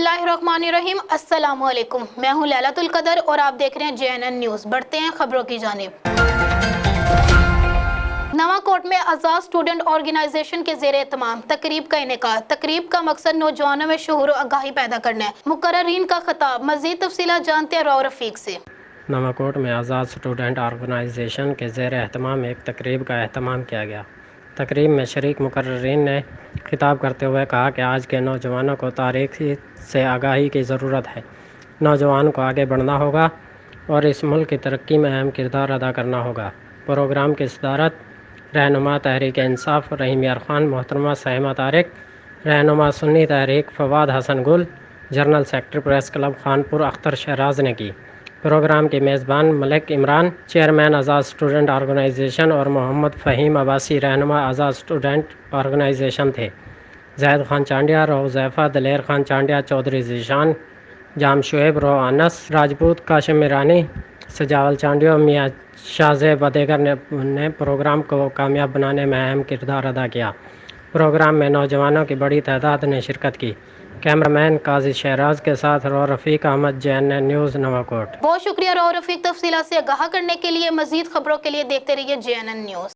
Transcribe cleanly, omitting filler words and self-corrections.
बिस्मिल्लाहिर्रहमानिर्रहीम। अस्सलाम वालेकुम। मैं हूं लैलतुल कदर और आप देख रहे हैं JNN न्यूज़। बढ़ते हैं खबरों की जानिब। नवाकोट में आज़ाद स्टूडेंट ऑर्गेनाइजेशन के ज़ेरे एहतमाम तकरीब का इनेकाद। तकरीब का मकसद नौजवानों में शऊर और आगाही पैदा करना है। मुकर्ररीन का खिताब। मज़ीद तफसीलात जानते हैं राव रफ़ीक से। नवाकोट में आज़ाद स्टूडेंट ऑर्गेनाइजेशन के ज़ेर एहतमाम एक तकरीब का एहतमाम किया गया। तकरीब में शरीक मुकर्ररीन ने खिताब करते हुए कहा कि आज के नौजवानों को तारीख़ से आगाही की ज़रूरत है। नौजवान को आगे बढ़ना होगा और इस मुल्क की तरक्की में अहम किरदार अदा करना होगा। प्रोग्राम की सदारत रहनुमा तहरीक इंसाफ रहीम यार खान, मोहतरमा सैमा तारिक, रहनुमा सुन्नी तहरीक फवाद हसन गुल, general secretary press club Khanpur Akhtar Shahraj ने की। प्रोग्राम के मेज़बान मलिक इमरान, चेयरमैन आज़ाद स्टूडेंट ऑर्गेनाइजेशन, और मोहम्मद फ़हीम अब्बासी, रहनुमा आज़ाद स्टूडेंट ऑर्गेनाइजेशन थे। ज़ैद खान चांडिया, रो ज़ैफ़ा, दलेर खान चांडिया, चौधरी ज़ीशान, जाम शुएब, रो अनस राजपूत, काशिम मीरानी, सजावल चांडिया, मियाँ शाहज़ेब व दीगर ने प्रोग्राम को कामयाब बनाने में अहम किरदार अदा किया। प्रोग्राम में नौजवानों की बड़ी तादाद ने शिरकत की। कैमरामैन काजी शहराज के साथ राव रफ़ीक अहमद, JNN न्यूज़, नवाकोट। बहुत शुक्रिया राव रफ़ीक। तफसीलात से आगाह करने के लिए। मज़ीद खबरों के लिए देखते रहिए JNN न्यूज़।